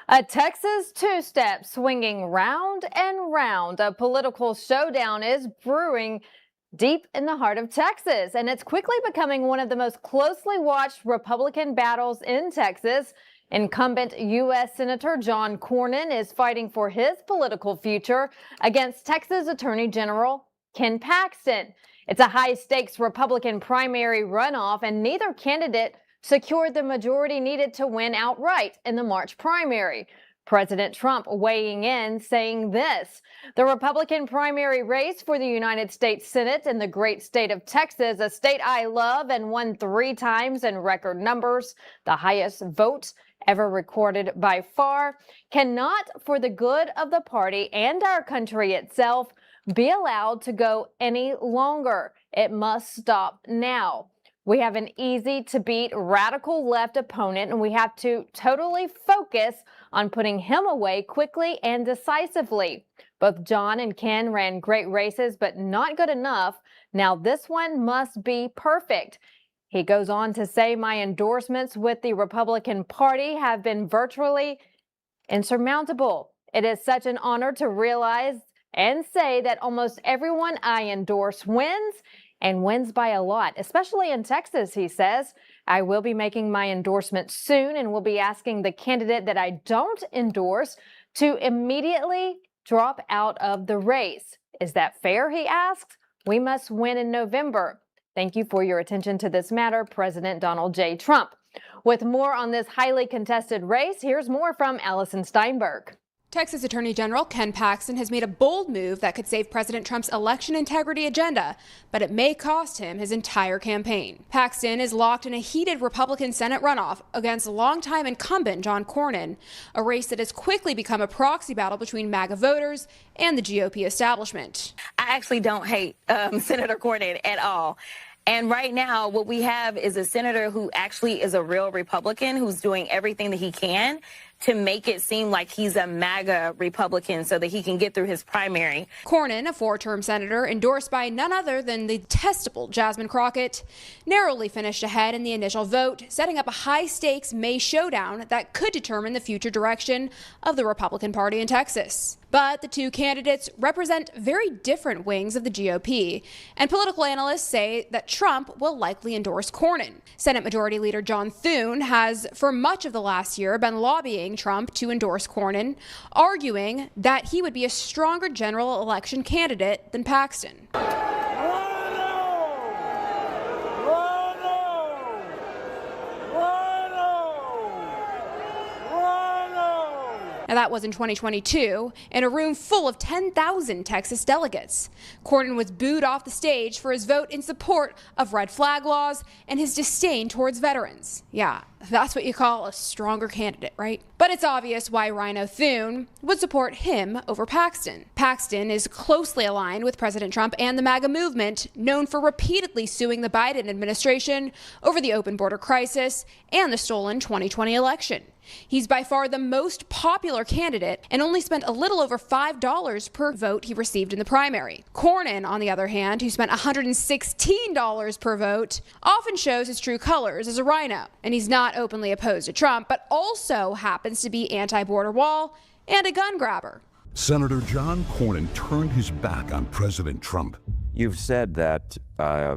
A Texas two-step swinging round and round. A political showdown is brewing deep in the heart of Texas, and it's quickly becoming one of the most closely watched Republican battles in Texas. Incumbent U.S. Senator John Cornyn is fighting for his political future against Texas Attorney General Ken Paxton. It's a high-stakes Republican primary runoff, and neither candidate secured the majority needed to win outright in the March primary. President Trump weighing in, saying this: the Republican primary race for the United States Senate in the great state of Texas, a state I love and won 3 times in record numbers, the highest vote ever recorded by far, cannot, for the good of the party and our country itself, be allowed to go any longer. It must stop now. We have an easy-to-beat radical left opponent, and we have to totally focus on putting him away quickly and decisively. Both John and Ken ran great races, but not good enough. Now this one must be perfect. He goes on to say, my endorsements with the Republican Party have been virtually insurmountable. It is such an honor to realize and say that almost everyone I endorse wins, and wins by a lot, especially in Texas, he says. I will be making my endorsement soon and will be asking the candidate that I don't endorse to immediately drop out of the race. Is that fair, he asks? We must win in November. Thank you for your attention to this matter, President Donald J. Trump. With more on this highly contested race, here's more from Allison Steinberg. Texas Attorney General Ken Paxton has made a bold move that could save President Trump's election integrity agenda, but it may cost him his entire campaign. Paxton is locked in a heated Republican Senate runoff against longtime incumbent John Cornyn, a race that has quickly become a proxy battle between MAGA voters and the GOP establishment. I actually don't hate Senator Cornyn at all. And right now, what we have is a senator who actually is a real Republican who's doing everything that he can to make it seem like he's a MAGA Republican so that he can get through his primary. Cornyn, a 4-term senator endorsed by none other than the detestable Jasmine Crockett, narrowly finished ahead in the initial vote, setting up a high-stakes May showdown that could determine the future direction of the Republican Party in Texas. But the two candidates represent very different wings of the GOP, and political analysts say that Trump will likely endorse Cornyn. Senate Majority Leader John Thune has, for much of the last year, been lobbying Trump to endorse Cornyn, arguing that he would be a stronger general election candidate than Paxton. Now, that was in 2022, in a room full of 10,000 Texas delegates. Cornyn was booed off the stage for his vote in support of red flag laws and his disdain towards veterans. Yeah, that's what you call a stronger candidate, right? But it's obvious why Rhino Thune would support him over Paxton. Paxton is closely aligned with President Trump and the MAGA movement, known for repeatedly suing the Biden administration over the open border crisis and the stolen 2020 election. He's by far the most popular candidate and only spent a little over $5 per vote he received in the primary. Cornyn, on the other hand, who spent $116 per vote, often shows his true colors as a rhino. And he's not openly opposed to Trump, but also happens to be anti-border wall and a gun grabber. Senator John Cornyn turned his back on President Trump. You've said that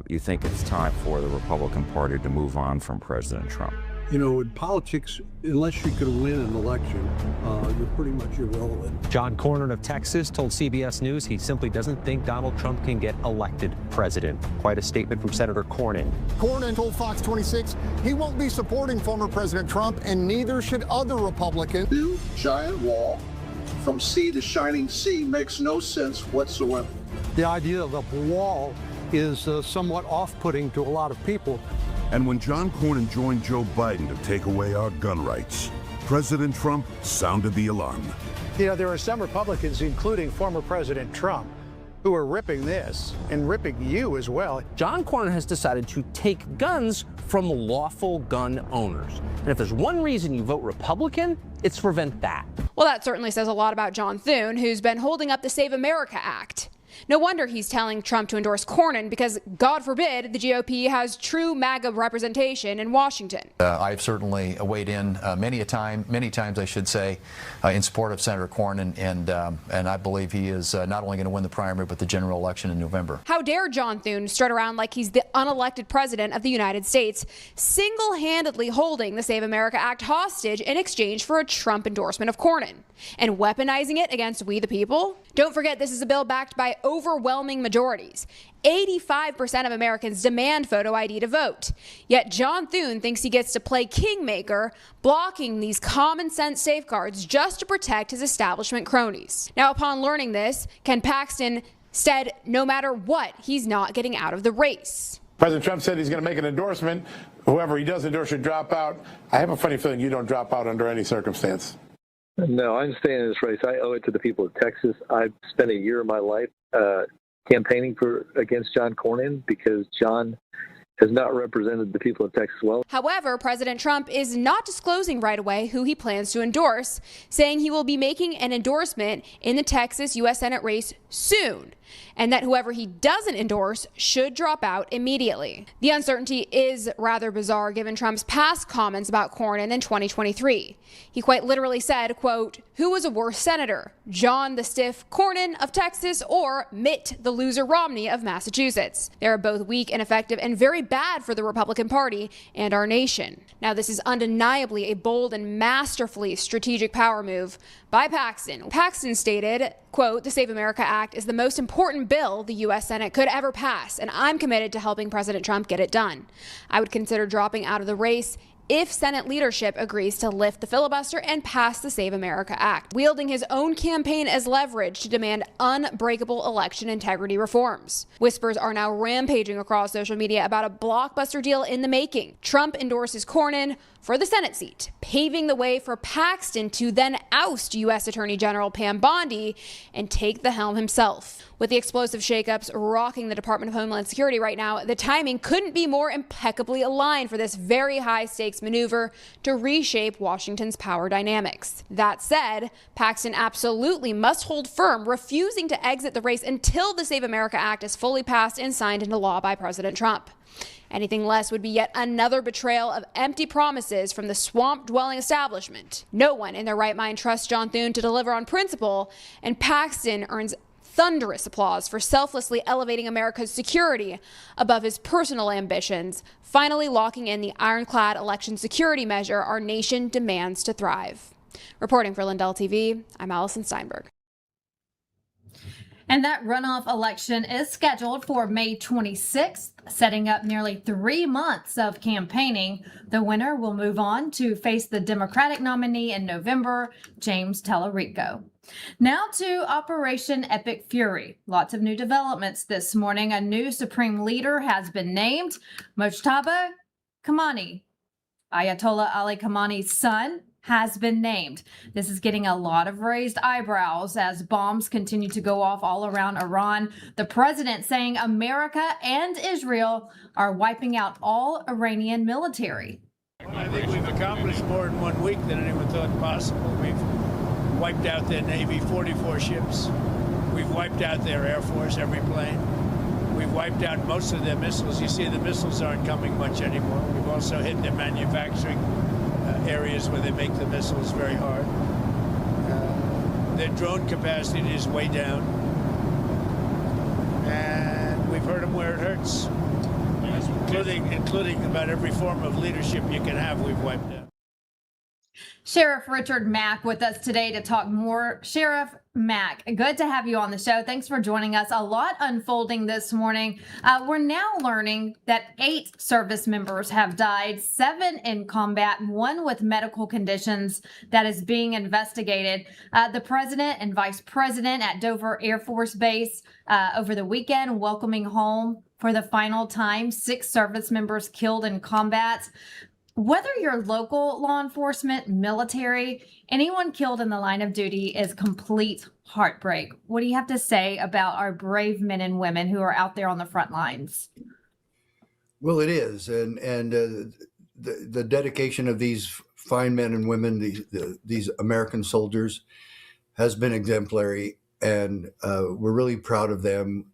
you think it's time for the Republican Party to move on from President Trump. You know, in politics, unless you can win an election, you're pretty much irrelevant. John Cornyn of Texas told CBS News he simply doesn't think Donald Trump can get elected president. Quite a statement from Senator Cornyn. Cornyn told Fox 26 he won't be supporting former President Trump, and neither should other Republicans. New giant wall from sea to shining sea makes no sense whatsoever. The idea of a wall is somewhat off-putting to a lot of people. And when John Cornyn joined Joe Biden to take away our gun rights, President Trump sounded the alarm. You know, there are some Republicans, including former President Trump, who are ripping this and ripping you as well. John Cornyn has decided to take guns from lawful gun owners. And if there's one reason you vote Republican, it's to prevent that. Well, that certainly says a lot about John Thune, who's been holding up the Save America Act. No wonder he's telling Trump to endorse Cornyn because, God forbid, the GOP has true MAGA representation in Washington. I've certainly weighed in many times, I should say, in support of Senator Cornyn, and I believe he is not only going to win the primary but the general election in November. How dare John Thune strut around like he's the unelected president of the United States, single-handedly holding the Save America Act hostage in exchange for a Trump endorsement of Cornyn, and weaponizing it against we the people? Don't forget, this is a bill backed by overwhelming majorities. 85% of Americans demand photo ID to vote. Yet John Thune thinks he gets to play kingmaker, blocking these common sense safeguards just to protect his establishment cronies. Now, upon learning this, Ken Paxton said no matter what, he's not getting out of the race. President Trump said he's going to make an endorsement. Whoever he does endorse should drop out. I have a funny feeling you don't drop out under any circumstance. No, I'm staying in this race. I owe it to the people of Texas. I've spent a year of my life campaigning against John Cornyn because John has not represented the people of Texas well. However, President Trump is not disclosing right away who he plans to endorse, saying he will be making an endorsement in the Texas U.S. Senate race soon, and that whoever he doesn't endorse should drop out immediately. The uncertainty is rather bizarre given Trump's past comments about Cornyn in 2023. He quite literally said, quote, "Who was a worse senator, John the stiff Cornyn of Texas or Mitt the loser Romney of Massachusetts? They are both weak, ineffective, and very bad for the Republican Party and our nation." Now, this is undeniably a bold and masterfully strategic power move by Paxton. Paxton stated, quote, "The Save America Act is the most important bill the U.S. Senate could ever pass, and I'm committed to helping President Trump get it done. I would consider dropping out of the race if Senate leadership agrees to lift the filibuster and pass the Save America Act," wielding his own campaign as leverage to demand unbreakable election integrity reforms. Whispers are now rampaging across social media about a blockbuster deal in the making. Trump endorses Cornyn for the Senate seat, paving the way for Paxton to then oust U.S. Attorney General Pam Bondi and take the helm himself. With the explosive shakeups rocking the Department of Homeland Security right now, the timing couldn't be more impeccably aligned for this very high-stakes maneuver to reshape Washington's power dynamics. That said, Paxton absolutely must hold firm, refusing to exit the race until the Save America Act is fully passed and signed into law by President Trump. Anything less would be yet another betrayal of empty promises from the swamp-dwelling establishment. No one in their right mind trusts John Thune to deliver on principle, and Paxton earns thunderous applause for selflessly elevating America's security above his personal ambitions, finally locking in the ironclad election security measure our nation demands to thrive. Reporting for LINDELLTV, I'm Allison Steinberg. And that runoff election is scheduled for May 26th, setting up nearly 3 months of campaigning. The winner will move on to face the Democratic nominee in November, James Tallarico. Now to Operation Epic Fury. Lots of new developments this morning. A new supreme leader has been named, Mojtaba Khamenei. Ayatollah Ali Khamenei's son has been named. This is getting a lot of raised eyebrows as bombs continue to go off all around Iran. The president saying America and Israel are wiping out all Iranian military. I think we've accomplished more in 1 week than anyone thought possible. We've wiped out their Navy, 44 ships. We've wiped out their Air Force, every plane. We've wiped out most of their missiles. You see, the missiles aren't coming much anymore. We've also hit their manufacturing areas where they make the missiles very hard. Their drone capacity is way down. And we've hurt them where it hurts, including about every form of leadership you can have, we've wiped out. Sheriff Richard Mack with us today to talk more. Sheriff Mack, good to have you on the show. Thanks for joining us. A lot unfolding this morning. We're now learning that 8 service members have died, 7 in combat, and 1 with medical conditions that is being investigated. The president and vice president at Dover Air Force Base over the weekend welcoming home for the final time 6 service members killed in combat. Whether you're local law enforcement, military, anyone killed in the line of duty is complete heartbreak. What do you have to say about our brave men and women who are out there on the front lines? Well, it is. And the dedication of these fine men and women, these American soldiers, has been exemplary. and we're really proud of them.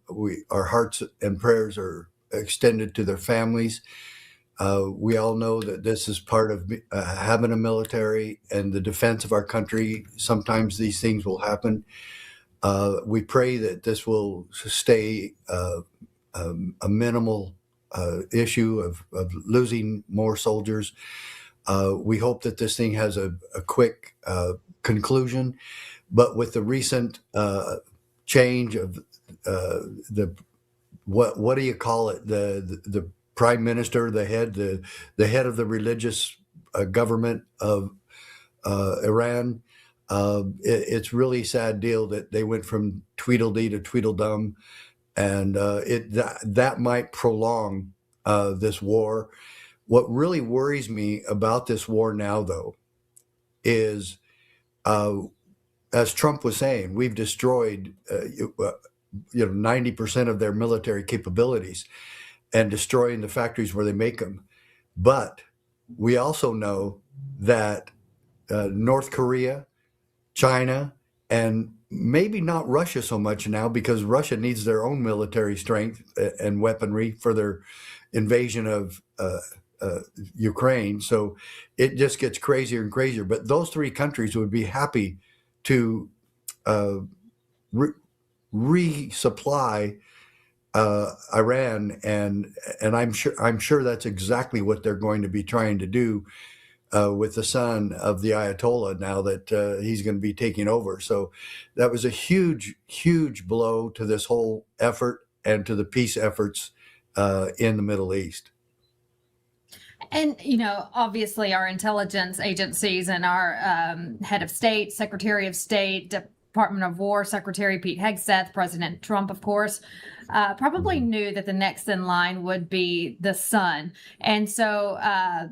Our hearts and prayers are extended to their families. We all know that this is part of having a military and the defense of our country. Sometimes these things will happen. We pray that this will stay a minimal issue of losing more soldiers. We hope that this thing has a quick conclusion. But with the recent change of what do you call it? The prime minister, the head of the religious government of Iran. It's really sad deal that they went from Tweedledee to Tweedledum, and that might prolong this war. What really worries me about this war now, though, is as Trump was saying, we've destroyed 90% of their military capabilities and destroying the factories where they make them. But we also know that North Korea, China, and maybe not Russia so much now, because Russia needs their own military strength and weaponry for their invasion of Ukraine. So it just gets crazier and crazier. But those three countries would be happy to resupply Iran, and I'm sure that's exactly what they're going to be trying to do with the son of the Ayatollah now that he's going to be taking over. So that was a huge blow to this whole effort and to the peace efforts in the Middle East. And, obviously our intelligence agencies and our head of state, Secretary of State, Department of War Secretary Pete Hegseth, President Trump, of course, probably knew that the next in line would be the son. And so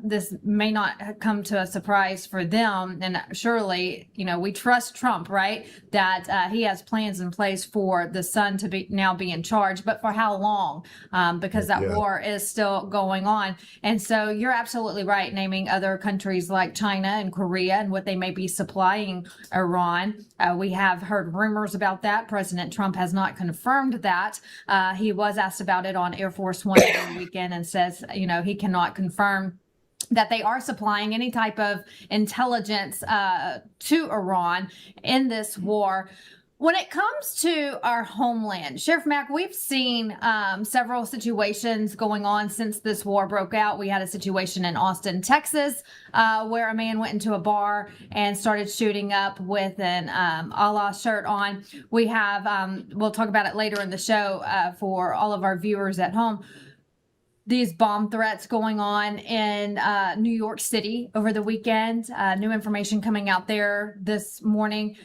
this may not come to a surprise for them. And surely, we trust Trump, right? That he has plans in place for the son to now be in charge. But for how long? Because that war is still going on. And so you're absolutely right, naming other countries like China and Korea and what they may be supplying Iran. We have heard rumors about that. President Trump has not confirmed that. He was asked about it on Air Force One over the weekend and says, he cannot confirm that they are supplying any type of intelligence to Iran in this war. When it comes to our homeland, Sheriff Mack, we've seen several situations going on since this war broke out. We had a situation in Austin, Texas, where a man went into a bar and started shooting up with an Allah shirt on. We have, we'll talk about it later in the show for all of our viewers at home, these bomb threats going on in New York City over the weekend. New information coming out there this morning.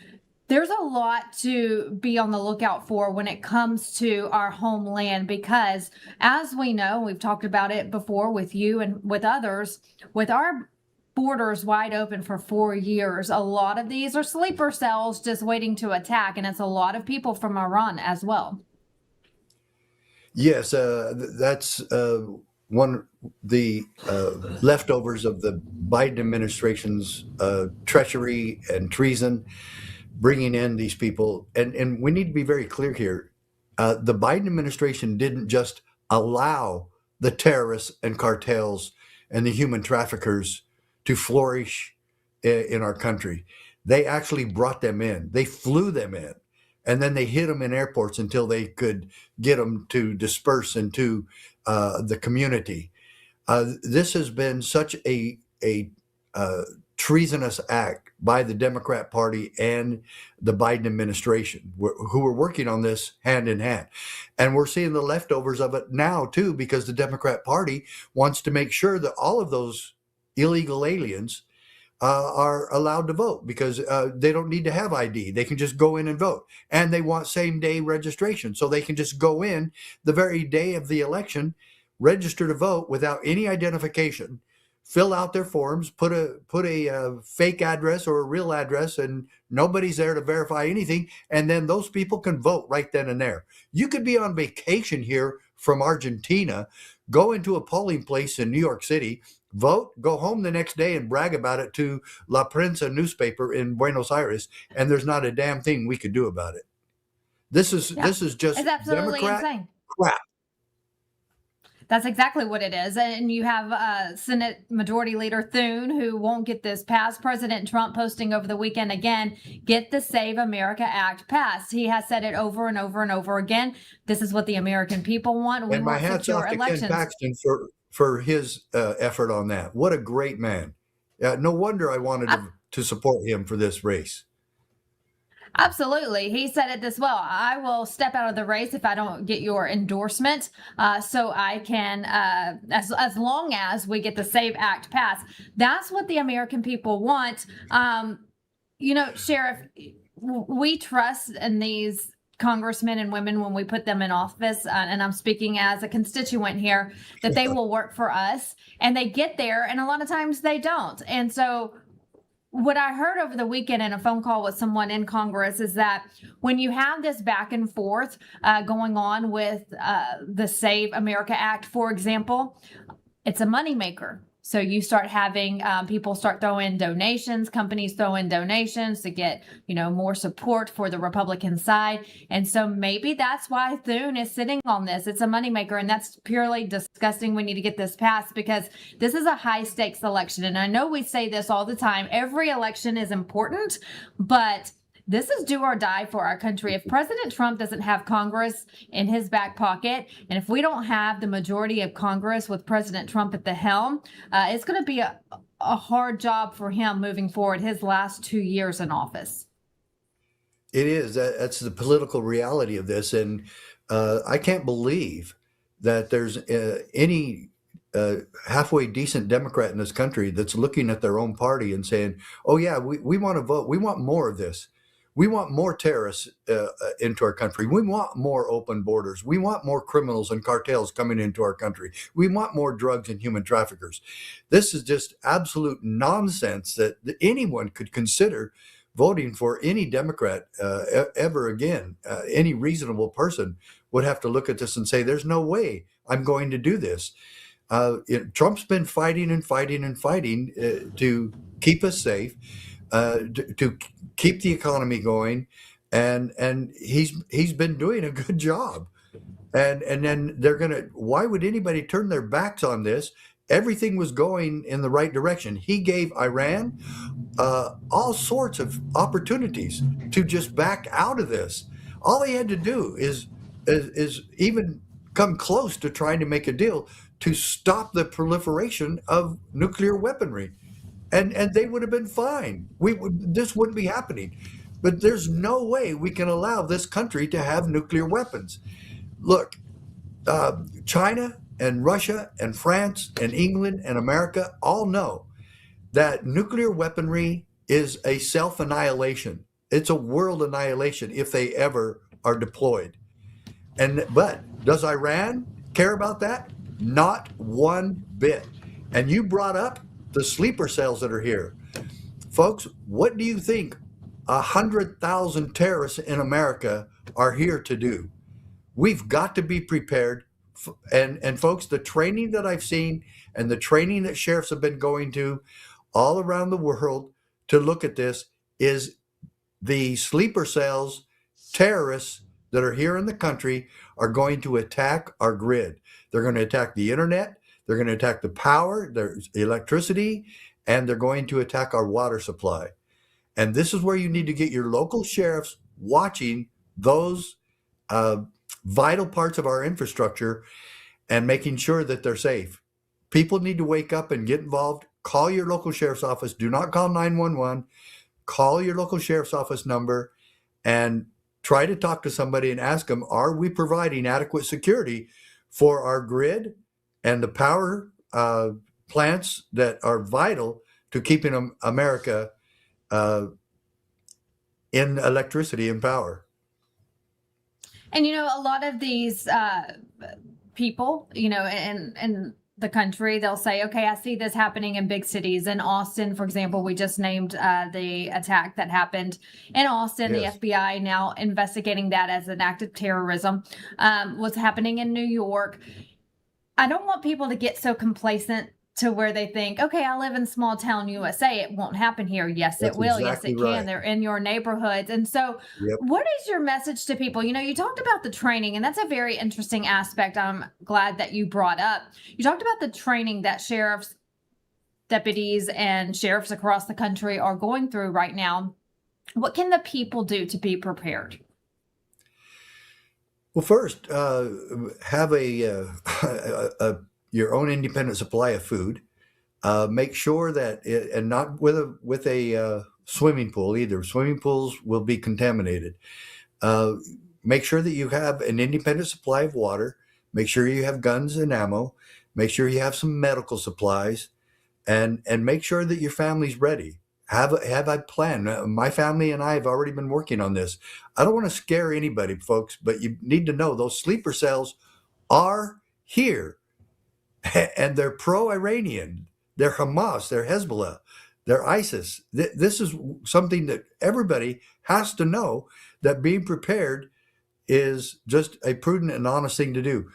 There's a lot to be on the lookout for when it comes to our homeland, because as we know, we've talked about it before with you and with others, with our borders wide open for 4 years, a lot of these are sleeper cells just waiting to attack. And it's a lot of people from Iran as well. Yes, that's one of the leftovers of the Biden administration's treachery and treason, bringing in these people. And we need to be very clear here. The Biden administration didn't just allow the terrorists and cartels and the human traffickers to flourish in our country. They actually brought them in. They flew them in. And then they hid them in airports until they could get them to disperse into the community. This has been such a treasonous act by the Democrat Party and the Biden administration, who are working on this hand in hand. And we're seeing the leftovers of it now, too, because the Democrat Party wants to make sure that all of those illegal aliens are allowed to vote, because they don't need to have ID. They can just go in and vote. And they want same-day registration, so they can just go in the very day of the election, register to vote without any identification, fill out their forms, put a fake address or a real address, and nobody's there to verify anything. And then those people can vote right then and there. You could be on vacation here from Argentina, go into a polling place in New York City, vote, go home the next day and brag about it to La Prensa newspaper in Buenos Aires, and there's not a damn thing we could do about it. This is Yeah. just It's absolutely Democrat insane. crap. That's exactly what it is. And you have Senate Majority Leader Thune, who won't get this passed. President Trump posting over the weekend again, get the Save America Act passed. He has said it over and over and over again. This is what the American people want. We And my want hat's secure off to elections. Ken Paxton for his effort on that. What a great man. No wonder I wanted to support him for this race. Absolutely. He said it this well. I will step out of the race if I don't get your endorsement. So I can, as long as we get the SAVE Act passed. That's what the American people want. You know, Sheriff, we trust in these congressmen and women when we put them in office, and I'm speaking as a constituent here, that they will work for us, and they get there, and a lot of times they don't. And so what I heard over the weekend in a phone call with someone in Congress is that when you have this back and forth going on with the Save America Act, for example, it's a moneymaker. So you start having people start throwing donations, companies throw in donations to get, you know, more support for the Republican side. And so maybe that's why Thune is sitting on this. It's a moneymaker, and that's purely disgusting. We need to get this passed because this is a high stakes election. And I know we say this all the time. Every election is important, but this is do or die for our country. If President Trump doesn't have Congress in his back pocket, and if we don't have the majority of Congress with President Trump at the helm, it's going to be a hard job for him moving forward his last 2 years in office. It is. That's the political reality of this. And I can't believe that there's any halfway decent Democrat in this country that's looking at their own party and saying, oh, yeah, we want to vote. We want more of this. We want more terrorists into our country. We want more open borders. We want more criminals and cartels coming into our country. We want more drugs and human traffickers. This is just absolute nonsense that anyone could consider voting for any Democrat ever again. Any reasonable person would have to look at this and say, there's no way I'm going to do this. Trump's been fighting and fighting and fighting to keep us safe, to keep the economy going, and he's been doing a good job. And then they're gonna. Why would anybody turn their backs on this? Everything was going in the right direction. He gave Iran all sorts of opportunities to just back out of this. All they had to do is even come close to trying to make a deal to stop the proliferation of nuclear weaponry. And they would have been fine. This wouldn't be happening. But there's no way we can allow this country to have nuclear weapons. Look, China and Russia and France and England and America all know that nuclear weaponry is a self-annihilation. It's a world annihilation if they ever are deployed. But does Iran care about that? Not one bit. And you brought up the sleeper cells that are here. Folks, what do you think 100,000 terrorists in America are here to do? We've got to be prepared. And folks, the training that I've seen and the training that sheriffs have been going to all around the world to look at this is the sleeper cells, terrorists that are here in the country are going to attack our grid. They're going to attack the internet. They're going to attack the power, there's electricity, and they're going to attack our water supply. And this is where you need to get your local sheriffs watching those vital parts of our infrastructure and making sure that they're safe. People need to wake up and get involved. Call your local sheriff's office. Do not call 911. Call your local sheriff's office number and try to talk to somebody and ask them, are we providing adequate security for our grid and the power plants that are vital to keeping America in electricity and power? And, you know, a lot of these people, you know, in the country, they'll say, okay, I see this happening in big cities. In Austin, for example, we just named the attack that happened in Austin. Yes. The FBI now investigating that as an act of terrorism. What's happening in New York. I don't want people to get so complacent to where they think, okay, I live in small town USA. It won't happen here. Yes, That's it will. exactly Yes, it can. right. They're in your neighborhoods. And so Yep. what is your message to people? You know, you talked about the training, and that's a very interesting aspect I'm glad that you brought up. You talked about the training that sheriffs, deputies, and sheriffs across the country are going through right now. What can the people do to be prepared? Well, first, have your own independent supply of food. Make sure that and not with a swimming pool either. Swimming pools will be contaminated. Make sure that you have an independent supply of water. Make sure you have guns and ammo. Make sure you have some medical supplies, and make sure that your family's ready. Have a plan. My family and I have already been working on this. I don't want to scare anybody, folks, but you need to know those sleeper cells are here, and they're pro-Iranian. They're Hamas. They're Hezbollah. They're ISIS. This is something that everybody has to know, that being prepared is just a prudent and honest thing to do.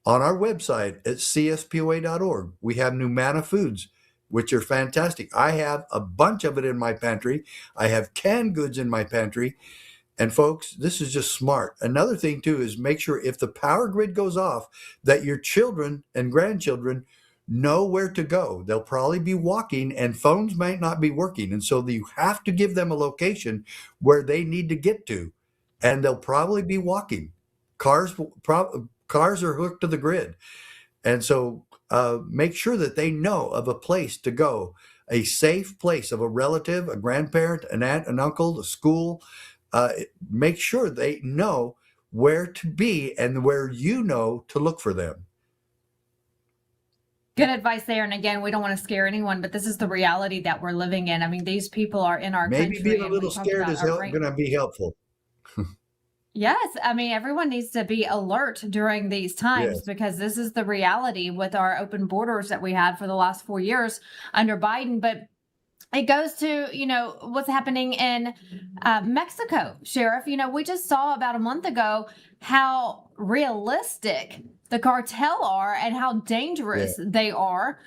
On our website at cspoa.org, we have Numana foods, which are fantastic. I have a bunch of it in my pantry. I have canned goods in my pantry. And folks, this is just smart. Another thing too is make sure if the power grid goes off, that your children and grandchildren know where to go. They'll probably be walking and phones might not be working. And so you have to give them a location where they need to get to. And they'll probably be walking. Cars are hooked to the grid. And so make sure that they know of a place to go, a safe place of a relative, a grandparent, an aunt, an uncle, a school. Make sure they know where to be and where you know to look for them. Good advice there. And again, we don't want to scare anyone, but this is the reality that we're living in. I mean, these people are in our country. Maybe being a little scared is going to be helpful. Yes. I mean, everyone needs to be alert during these times, Yes. because this is the reality with our open borders that we had for the last 4 years under Biden. But it goes to, you know, what's happening in Mexico, Sheriff. You know, we just saw about a month ago how realistic the cartel are and how dangerous they are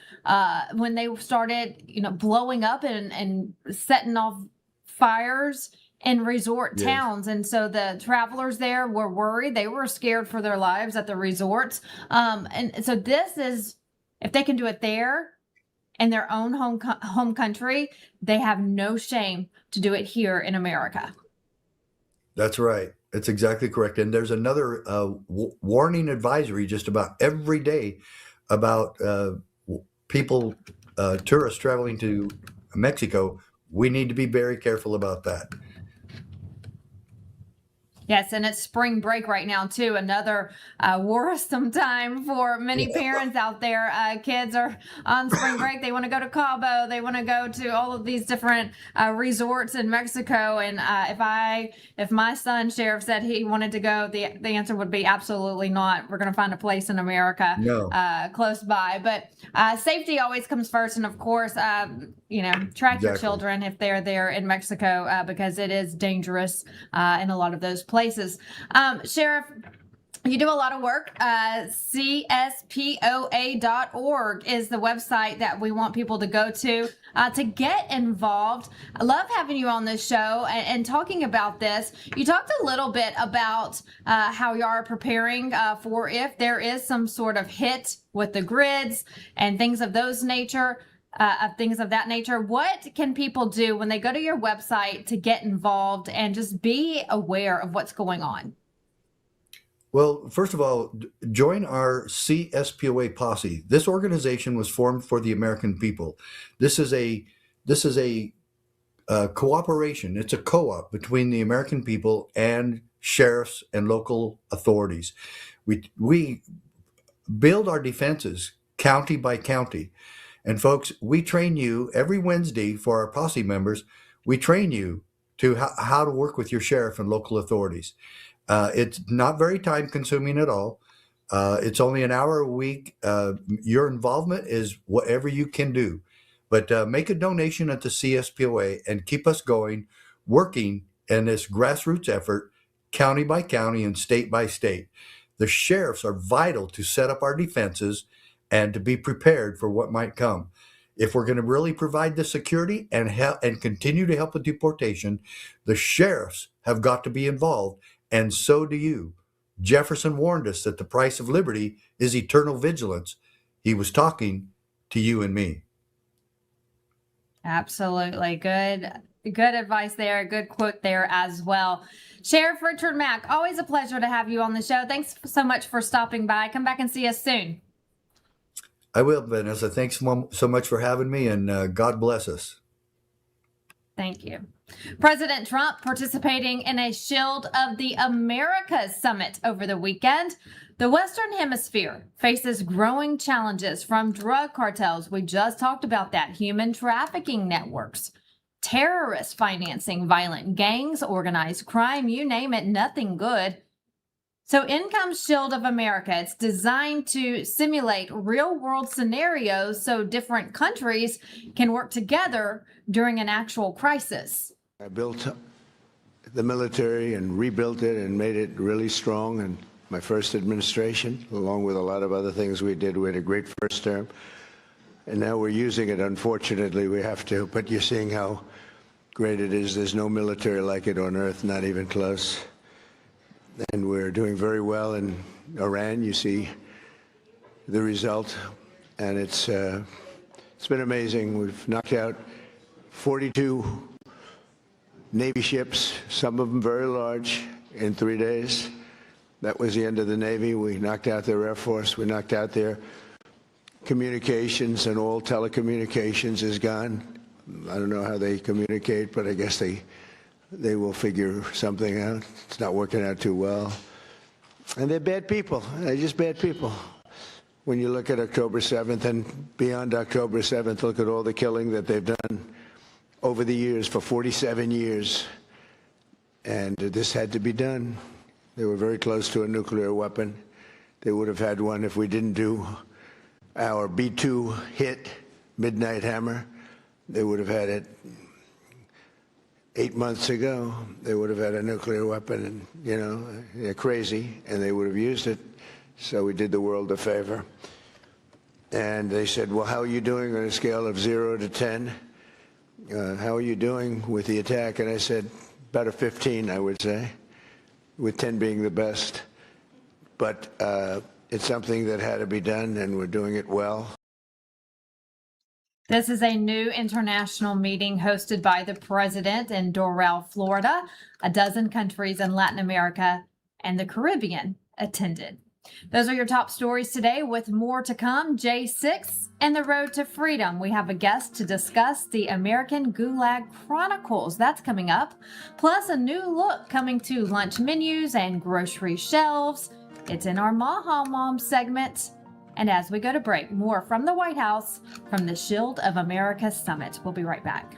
when they started, you know, blowing up and setting off fires in resort towns. And so the travelers there were worried. They were scared for their lives at the resorts. And so this is, if they can do it there in their own home country, they have no shame to do it here in America. That's right. That's exactly correct. And there's another warning advisory just about every day about people, tourists traveling to Mexico. We need to be very careful about that. Yes, and it's spring break right now, too. Another worrisome time for many parents out there. Kids are on spring break. They want to go to Cabo. They want to go to all of these different resorts in Mexico. And if my son, Sheriff, said he wanted to go, the answer would be absolutely not. We're going to find a place in America close by. But safety always comes first. And, of course, you know, track your children if they're there in Mexico because it is dangerous in a lot of those places. Sheriff, you do a lot of work. CSPOA.org is the website that we want people to go to get involved. I love having you on this show and talking about this. You talked a little bit about how you are preparing for if there is some sort of hit with the grids and things of that nature. What can people do when they go to your website to get involved and just be aware of what's going on? Well, first of all, join our CSPOA posse. This organization was formed for the American people. This is a cooperation. It's a co-op between the American people and sheriffs and local authorities. We build our defenses county by county. And folks, we train you every Wednesday for our posse members. We train you to how to work with your sheriff and local authorities. It's not very time consuming at all. It's only an hour a week. Your involvement is whatever you can do. But make a donation at the CSPOA and keep us going, working in this grassroots effort, county by county and state by state. The sheriffs are vital to set up our defenses and to be prepared for what might come. If we're going to really provide the security and continue to help with deportation, the sheriffs have got to be involved, and so do you. Jefferson warned us that the price of liberty is eternal vigilance. He was talking to you and me. Absolutely. Good advice there. Good quote there as well. Sheriff Richard Mack, always a pleasure to have you on the show. Thanks so much for stopping by. Come back and see us soon. I will, Vanessa. Thanks so much for having me, and God bless us. Thank you. President Trump participating in a Shield of the Americas summit over the weekend. The Western Hemisphere faces growing challenges from drug cartels. We just talked about that. Human trafficking networks, terrorist financing, violent gangs, organized crime, you name it, nothing good. So in comes Shield of America. It's designed to simulate real-world scenarios so different countries can work together during an actual crisis. I built the military and rebuilt it and made it really strong in my first administration, along with a lot of other things we did. We had a great first term, and now we're using it. Unfortunately, we have to, but you're seeing how great it is. There's no military like it on earth, not even close. And we're doing very well in Iran. You see the result, and it's been amazing. We've knocked out 42 Navy ships, some of them very large, in 3 days. That was the end of the Navy. We knocked out their Air Force. We knocked out their communications, and all telecommunications is gone. I don't know how they communicate, but I guess they will figure something out. It's not working out too well. And they're bad people. They're just bad people. When you look at October 7th and beyond October 7th, look at all the killing that they've done over the years, for 47 years. And this had to be done. They were very close to a nuclear weapon. They would have had one if we didn't do our B-2 hit, Midnight Hammer. They would have had it 8 months ago. They would have had a nuclear weapon, and, you know, they're crazy, and they would have used it. So we did the world a favor. And they said, well, how are you doing on a scale of 0 to 10? How are you doing with the attack? And I said, about a 15, I would say, with 10 being the best. But it's something that had to be done, and we're doing it well. This is a new international meeting hosted by the president in Doral, Florida. A dozen countries in Latin America and the Caribbean attended. Those are your top stories today, with more to come. J6 and the road to freedom. We have a guest to discuss the American Gulag Chronicles. That's coming up. Plus a new look coming to lunch menus and grocery shelves. It's in our Maha Mom segment. And as we go to break, more from the White House from the Shield of America Summit. We'll be right back.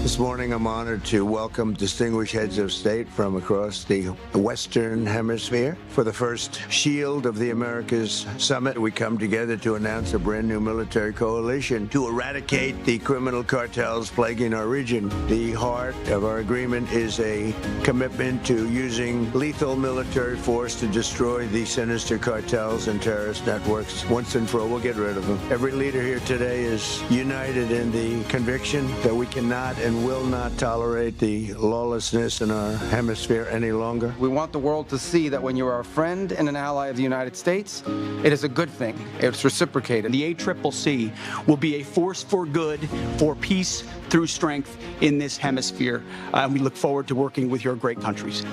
This morning, I'm honored to welcome distinguished heads of state from across the Western Hemisphere. For the first Shield of the Americas Summit, we come together to announce a brand new military coalition to eradicate the criminal cartels plaguing our region. The heart of our agreement is a commitment to using lethal military force to destroy the sinister cartels and terrorist networks. Once and for all, we'll get rid of them. Every leader here today is united in the conviction that we cannot and will not tolerate the lawlessness in our hemisphere any longer. We want the world to see that when you are a friend and an ally of the United States, it is a good thing. It's reciprocated. The ACCC will be a force for good, for peace through strength in this hemisphere. We look forward to working with your great countries.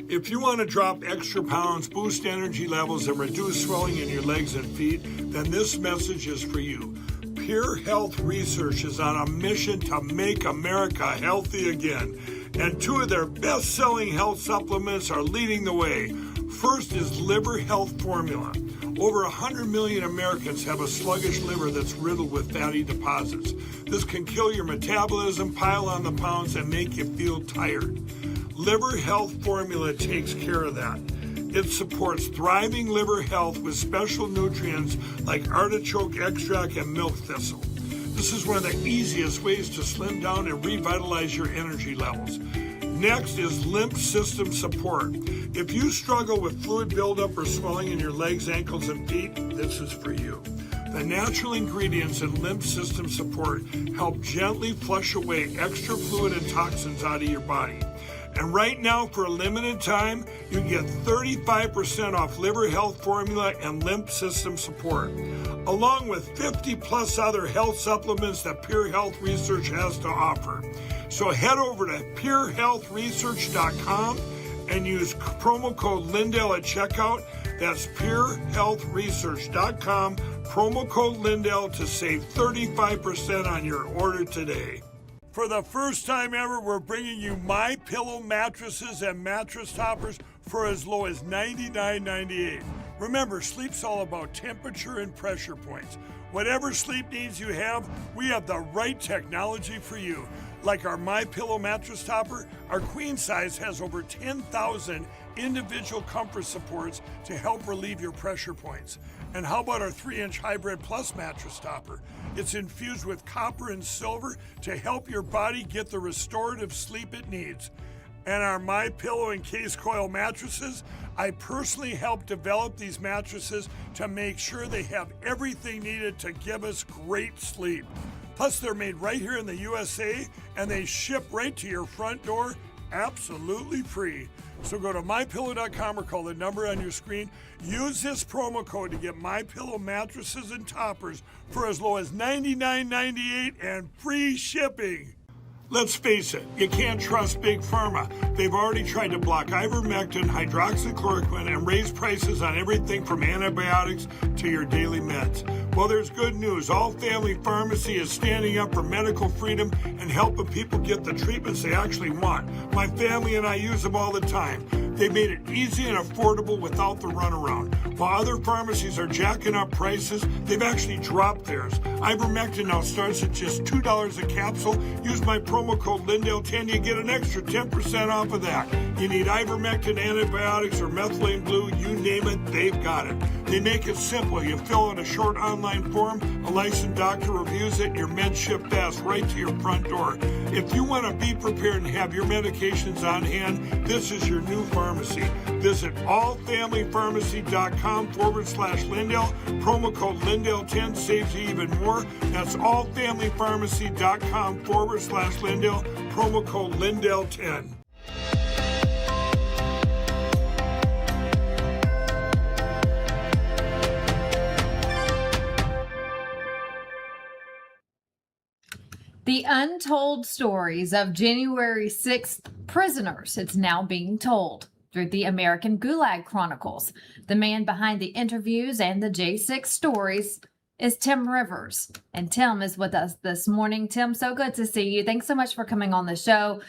If you want to drop extra pounds, boost energy levels, and reduce swelling in your legs and feet, then this message is for you. Pure Health Research is on a mission to make America healthy again. And two of their best-selling health supplements are leading the way. First is Liver Health Formula. Over 100 million Americans have a sluggish liver that's riddled with fatty deposits. This can kill your metabolism, pile on the pounds, and make you feel tired. Liver Health Formula takes care of that. It supports thriving liver health with special nutrients like artichoke extract and milk thistle. This is one of the easiest ways to slim down and revitalize your energy levels. Next is lymph system support. If you struggle with fluid buildup or swelling in your legs, ankles, and feet, this is for you. The natural ingredients in lymph system support help gently flush away extra fluid and toxins out of your body. And right now, for a limited time, you get 35% off liver health formula and lymph system support, along with 50 plus other health supplements that Pure Health Research has to offer. So head over to purehealthresearch.com and use promo code Lindell at checkout. That's purehealthresearch.com, promo code Lindell to save 35% on your order today. For the first time ever, we're bringing you My Pillow mattresses and mattress toppers for as low as $99.98. Remember, sleep's all about temperature and pressure points. Whatever sleep needs you have, we have the right technology for you. Like our My Pillow mattress topper, our queen size has over 10,000 individual comfort supports to help relieve your pressure points. And how about our 3-inch Hybrid Plus mattress topper? It's infused with copper and silver to help your body get the restorative sleep it needs. And our My Pillow and Case Coil mattresses, I personally helped develop these mattresses to make sure they have everything needed to give us great sleep. Plus, they're made right here in the USA, and they ship right to your front door, absolutely free. So go to MyPillow.com or call the number on your screen. Use this promo code to get MyPillow mattresses and toppers for as low as $99.98 and free shipping. Let's face it, you can't trust Big Pharma. They've already tried to block ivermectin, hydroxychloroquine, and raise prices on everything from antibiotics to your daily meds. Well, there's good news. All Family Pharmacy is standing up for medical freedom and helping people get the treatments they actually want. My family and I use them all the time. They made it easy and affordable without the runaround. While other pharmacies are jacking up prices, they've actually dropped theirs. Ivermectin now starts at just $2 a capsule. Use my promo code Lindell10, you get an extra 10% off of that. You need ivermectin, antibiotics, or methylene blue, you name it, they've got it. They make it simple. You fill out a short online form, a licensed doctor reviews it, and your meds ship fast right to your front door. If you want to be prepared and have your medications on hand, this is your new pharmacy. Visit allfamilypharmacy.com/Lindell. Promo code Lindell10 saves you even more. That's allfamilypharmacy.com/Lindell. Promo code Lindell10. The untold stories of January 6th prisoners, it's now being told through the American Gulag Chronicles. The man behind the interviews and the J6 stories is Tim Rivers. And Tim is with us this morning. Tim, so good to see you. Thanks so much for coming on the show.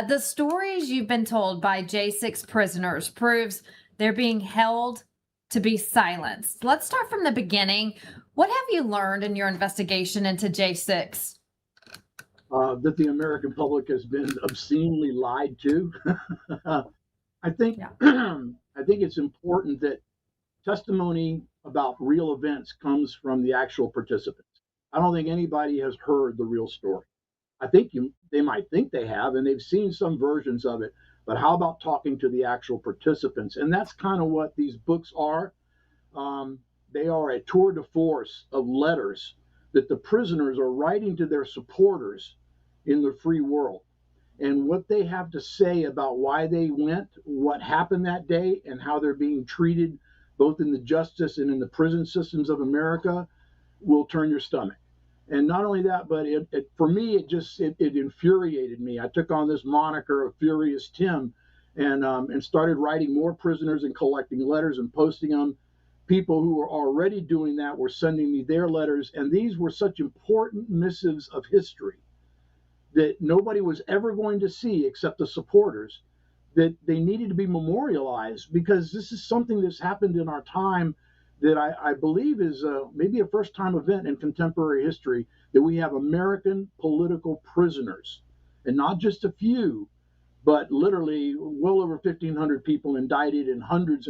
The stories you've been told by J6 prisoners proves they're being held to be silenced. Let's start from the beginning. What have you learned in your investigation into J6? That the American public has been obscenely lied to. I think it's important that testimony about real events comes from the actual participants. I don't think anybody has heard the real story. I think they might think they have, and they've seen some versions of it, but how about talking to the actual participants? And that's kind of what these books are. They are a tour de force of letters that the prisoners are writing to their supporters in the free world, and what they have to say about why they went, what happened that day, and how they're being treated both in the justice and in the prison systems of America will turn your stomach. And not only that, but for me, it infuriated me. I took on this moniker of Furious Tim and started writing more prisoners and collecting letters and posting them. People who were already doing that were sending me their letters, and these were such important missives of history that nobody was ever going to see except the supporters, that they needed to be memorialized, because this is something that's happened in our time that I believe is maybe a first-time event in contemporary history, that we have American political prisoners, and not just a few, but literally well over 1,500 people indicted and hundreds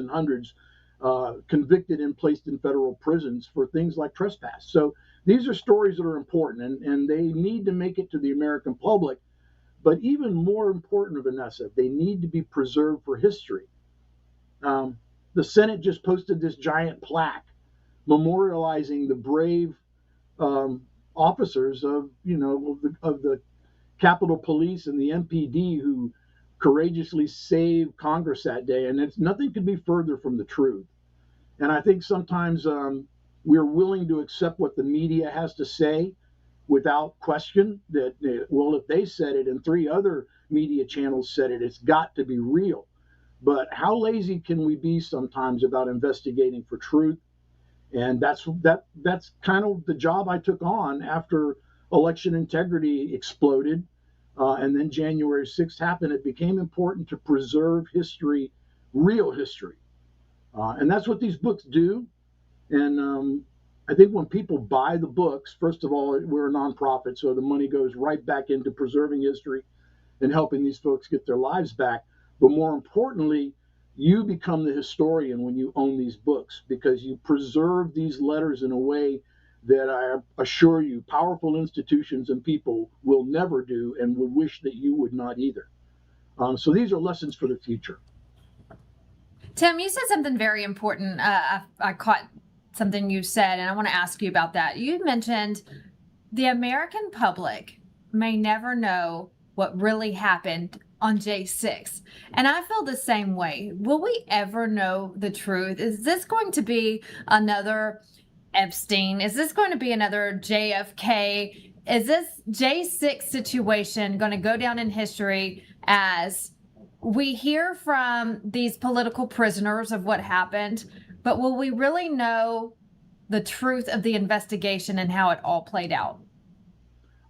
convicted and placed in federal prisons for things like trespass. So these are stories that are important, and they need to make it to the American public. But even more important, Vanessa, they need to be preserved for history. The Senate just posted this giant plaque memorializing the brave officers of the Capitol Police and the MPD who courageously saved Congress that day, and nothing could be further from the truth. And I think sometimes we're willing to accept what the media has to say without question. That, well, if they said it and 3 other media channels said it, it's got to be real. But how lazy can we be sometimes about investigating for truth? And that's kind of the job I took on after election integrity exploded, and then January 6th happened. It became important to preserve history, real history, and that's what these books do. And I think when people buy the books, first of all, we're a nonprofit, so the money goes right back into preserving history and helping these folks get their lives back. But more importantly, you become the historian when you own these books, because you preserve these letters in a way that I assure you powerful institutions and people will never do and would wish that you would not either. So these are lessons for the future. Tim, you said something very important. I caught something you said, and I want to ask you about that. You mentioned the American public may never know what really happened on J6. And I feel the same way. Will we ever know the truth? Is this going to be another Epstein? Is this going to be another JFK? Is this J6 situation going to go down in history as we hear from these political prisoners of what happened, but will we really know the truth of the investigation and how it all played out?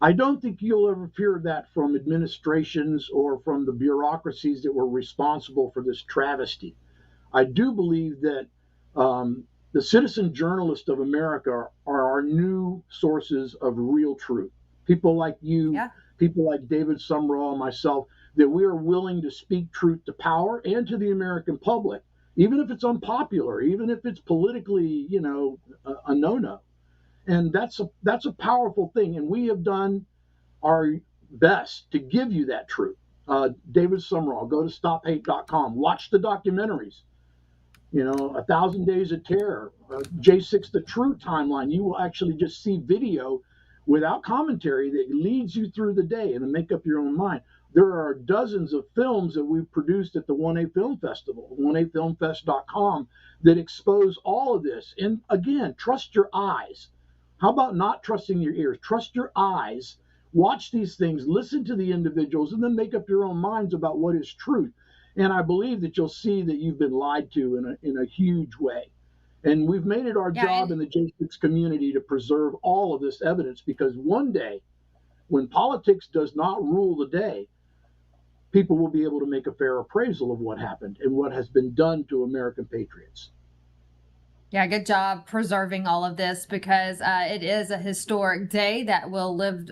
I don't think you'll ever hear that from administrations or from the bureaucracies that were responsible for this travesty. I do believe that the citizen journalists of America are our new sources of real truth. People like you, people like David Sumrall and myself, that we are willing to speak truth to power and to the American public, even if it's unpopular, even if it's politically, a no-no. And that's a powerful thing. And we have done our best to give you that truth. David Sumrall, go to stophate.com, watch the documentaries. 1,000 Days of Terror, J6, The True Timeline. You will actually just see video without commentary that leads you through the day and to make up your own mind. There are dozens of films that we've produced at the 1A Film Festival, 1afilmfest.com, that expose all of this. And again, trust your eyes. How about not trusting your ears? Trust your eyes. Watch these things, listen to the individuals, and then make up your own minds about what is truth. And I believe that you'll see that you've been lied to in a huge way. And we've made it our job in the J6 community to preserve all of this evidence, because one day, when politics does not rule the day, people will be able to make a fair appraisal of what happened and what has been done to American patriots. Yeah, good job preserving all of this, because it is a historic day that will live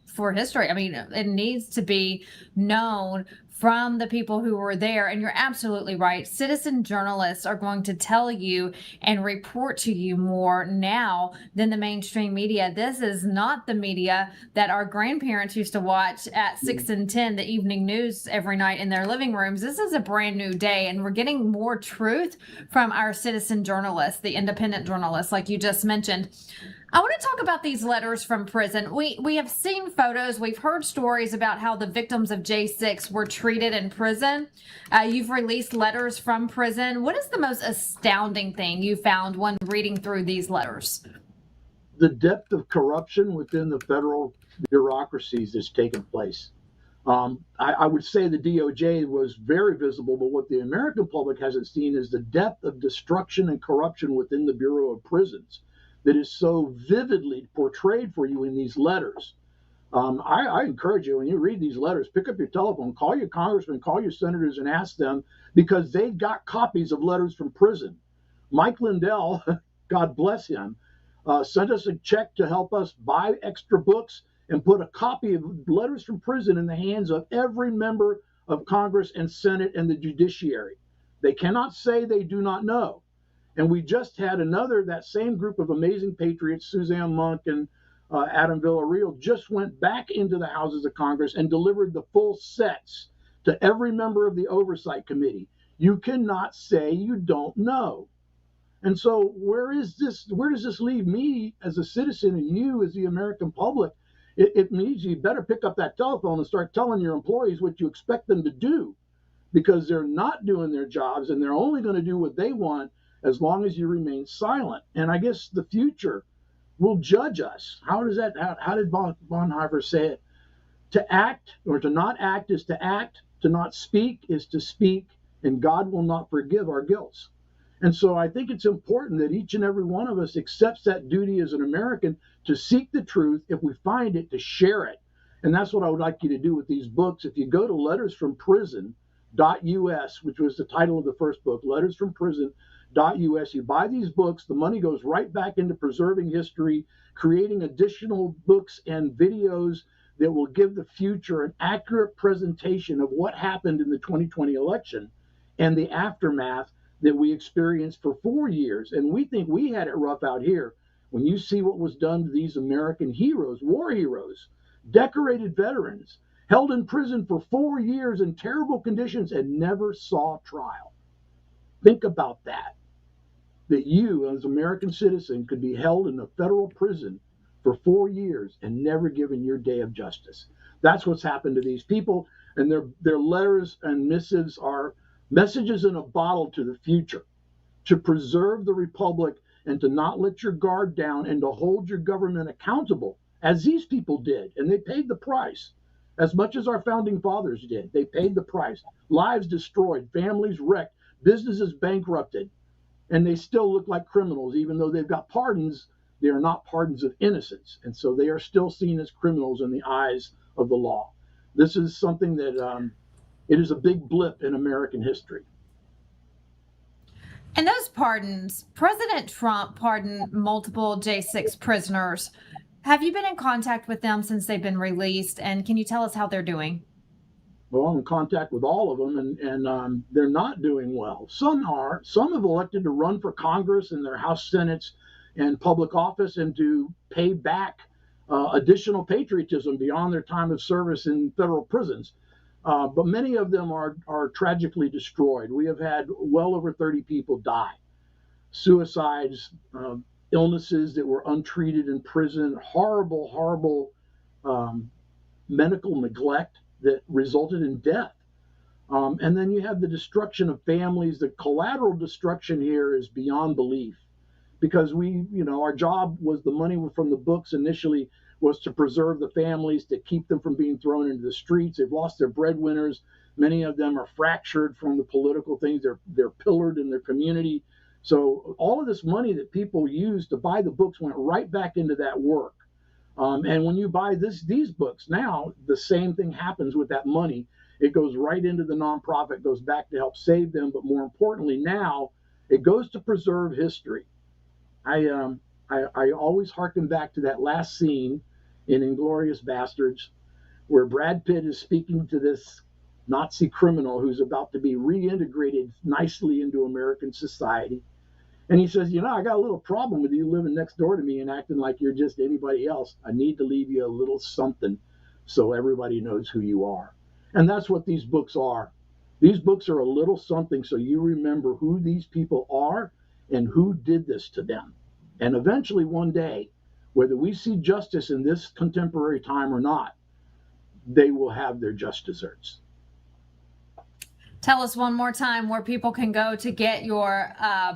for history. I mean, it needs to be known from the people who were there. And you're absolutely right. Citizen journalists are going to tell you and report to you more now than the mainstream media. This is not the media that our grandparents used to watch at 6 and 10, the evening news every night in their living rooms. This is a brand new day, and we're getting more truth from our citizen journalists, the independent journalists, like you just mentioned. I want to talk about these letters from prison. We have seen photos. We've heard stories about how the victims of J6 were treated in prison. You've released letters from prison. What is the most astounding thing you found when reading through these letters? The depth of corruption within the federal bureaucracies that's taken place. I would say the DOJ was very visible, but what the American public hasn't seen is the depth of destruction and corruption within the Bureau of Prisons that is so vividly portrayed for you in these letters. I encourage you, when you read these letters, pick up your telephone, call your congressman, call your senators, and ask them, because they've got copies of letters from prison. Mike Lindell, God bless him, sent us a check to help us buy extra books and put a copy of letters from prison in the hands of every member of Congress and Senate and the judiciary. They cannot say they do not know. And we just had that same group of amazing patriots, Suzanne Monk and Adam Villarreal, just went back into the houses of Congress and delivered the full sets to every member of the Oversight Committee. You cannot say you don't know. And so where does this leave me as a citizen and you as the American public? It means you better pick up that telephone and start telling your employees what you expect them to do, because they're not doing their jobs and they're only going to do what they want as long as you remain silent. And I guess the future will judge us. How did Bonhoeffer say it? To act or to not act is to act, to not speak is to speak, and God will not forgive our guilt. And so I think it's important that each and every one of us accepts that duty as an American to seek the truth. If we find it, to share it. And that's what I would like you to do with these books. If you go to lettersfromprison.us, which was the title of the first book, lettersfromprison.us, you buy these books, the money goes right back into preserving history, creating additional books and videos that will give the future an accurate presentation of what happened in the 2020 election and the aftermath that we experienced for 4 years. And we think we had it rough out here. When you see what was done to these American heroes, war heroes, decorated veterans, held in prison for 4 years in terrible conditions and never saw trial. Think about that you as an American citizen could be held in a federal prison for 4 years and never given your day of justice. That's what's happened to these people, and their letters and missives are messages in a bottle to the future, to preserve the republic and to not let your guard down and to hold your government accountable, as these people did. And they paid the price, as much as our founding fathers did. They paid the price. Lives destroyed, families wrecked, businesses bankrupted, and they still look like criminals. Even though they've got pardons, they are not pardons of innocence. And so they are still seen as criminals in the eyes of the law. This is something that it is a big blip in American history. And those pardons, President Trump pardoned multiple J6 prisoners. Have you been in contact with them since they've been released? And can you tell us how they're doing? Well, I'm in contact with all of them, and they're not doing well. Some are. Some have elected to run for Congress and their House Senates and public office and to pay back additional patriotism beyond their time of service in federal prisons. But many of them are tragically destroyed. We have had well over 30 people die. Suicides, illnesses that were untreated in prison, horrible medical neglect that resulted in death. And then you have the destruction of families. The collateral destruction here is beyond belief, because our job was, the money from the books initially was to preserve the families, to keep them from being thrown into the streets. They've lost their breadwinners. Many of them are fractured from the political things. They're pillared in their community. So all of this money that people used to buy the books went right back into that work. And when you buy these books now, the same thing happens with that money. It goes right into the nonprofit, goes back to help save them. But more importantly, now it goes to preserve history. I always hearken back to that last scene in Inglourious Bastards, where Brad Pitt is speaking to this Nazi criminal who's about to be reintegrated nicely into American society. And he says, I got a little problem with you living next door to me and acting like you're just anybody else. I need to leave you a little something so everybody knows who you are. And that's what these books are. These books are a little something so you remember who these people are and who did this to them. And eventually one day, whether we see justice in this contemporary time or not, they will have their just desserts. Tell us one more time where people can go to get your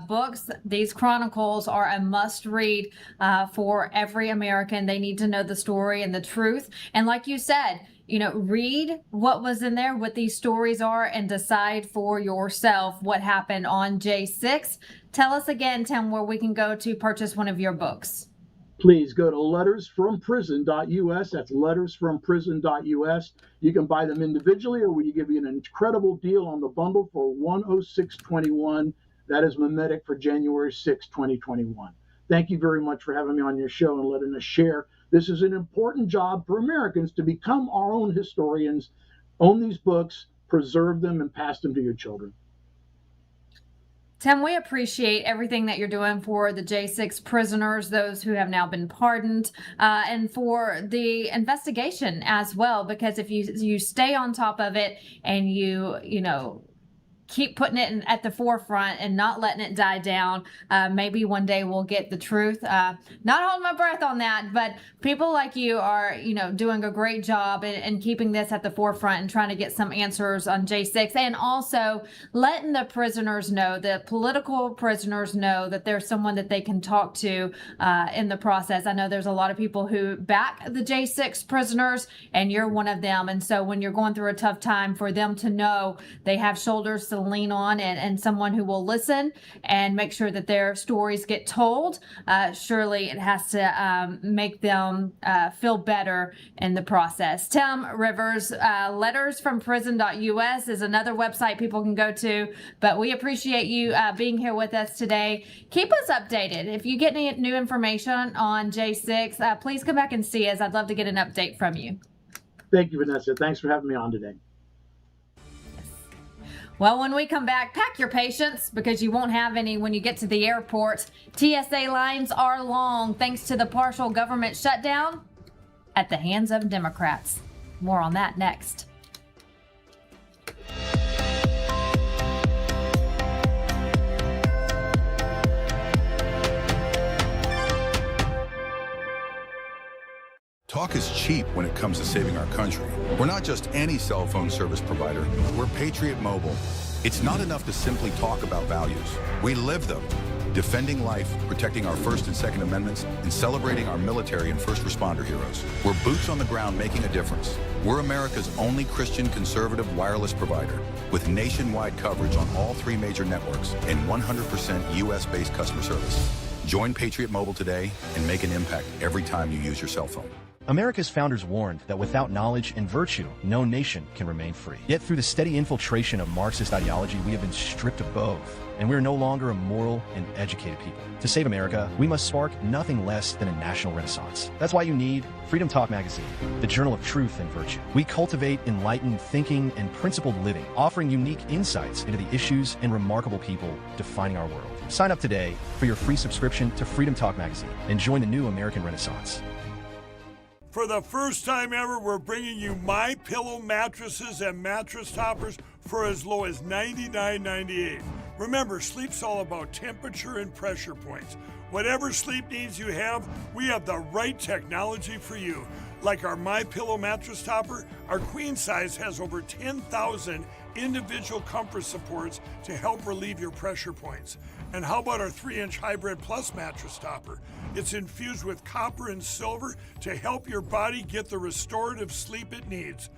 books. These chronicles are a must read for every American. They need to know the story and the truth. And like you said, read what was in there, what these stories are, and decide for yourself what happened on J6. Tell us again, Tim, where we can go to purchase one of your books. Please go to lettersfromprison.us. That's lettersfromprison.us. You can buy them individually, or we give you an incredible deal on the bundle for $106.21. That is mimetic for January 6, 2021. Thank you very much for having me on your show and letting us share. This is an important job for Americans to become our own historians, own these books, preserve them, and pass them to your children. Tim, we appreciate everything that you're doing for the J6 prisoners, those who have now been pardoned, and for the investigation as well, because if you stay on top of it and you keep putting it at the forefront and not letting it die down, maybe one day we'll get the truth. Not holding my breath on that, but people like you are, doing a great job in keeping this at the forefront and trying to get some answers on J6, and also letting the prisoners know, the political prisoners know, that there's someone that they can talk to in the process. I know there's a lot of people who back the J6 prisoners, and you're one of them. And so when you're going through a tough time, for them to know they have shoulders to lean on and someone who will listen and make sure that their stories get told, surely it has to make them feel better in the process. Tim Rivers, lettersfromprison.us is another website people can go to, but we appreciate you being here with us today. Keep us updated. If you get any new information on J6, please come back and see us. I'd love to get an update from you. Thank you, Vanessa. Thanks for having me on today. Well, when we come back, pack your patience, because you won't have any when you get to the airport. TSA lines are long thanks to the partial government shutdown at the hands of Democrats. More on that next. Talk is cheap when it comes to saving our country. We're not just any cell phone service provider. We're Patriot Mobile. It's not enough to simply talk about values. We live them. Defending life, protecting our First and Second Amendments, and celebrating our military and first responder heroes. We're boots on the ground making a difference. We're America's only Christian conservative wireless provider with nationwide coverage on all 3 major networks and 100% U.S.-based customer service. Join Patriot Mobile today and make an impact every time you use your cell phone. America's founders warned that without knowledge and virtue, no nation can remain free. Yet through the steady infiltration of Marxist ideology, we have been stripped of both, and we are no longer a moral and educated people. To save America, we must spark nothing less than a national renaissance. That's why you need Freedom Talk Magazine, the journal of truth and virtue. We cultivate enlightened thinking and principled living, offering unique insights into the issues and remarkable people defining our world. Sign up today for your free subscription to Freedom Talk Magazine and join the new American Renaissance. For the first time ever, we're bringing you MyPillow mattresses and mattress toppers for as low as $99.98. Remember, sleep's all about temperature and pressure points. Whatever sleep needs you have, we have the right technology for you. Like our MyPillow mattress topper, our queen size has over 10,000 individual comfort supports to help relieve your pressure points. And how about our 3-inch Hybrid Plus mattress topper? It's infused with copper and silver to help your body get the restorative sleep it needs.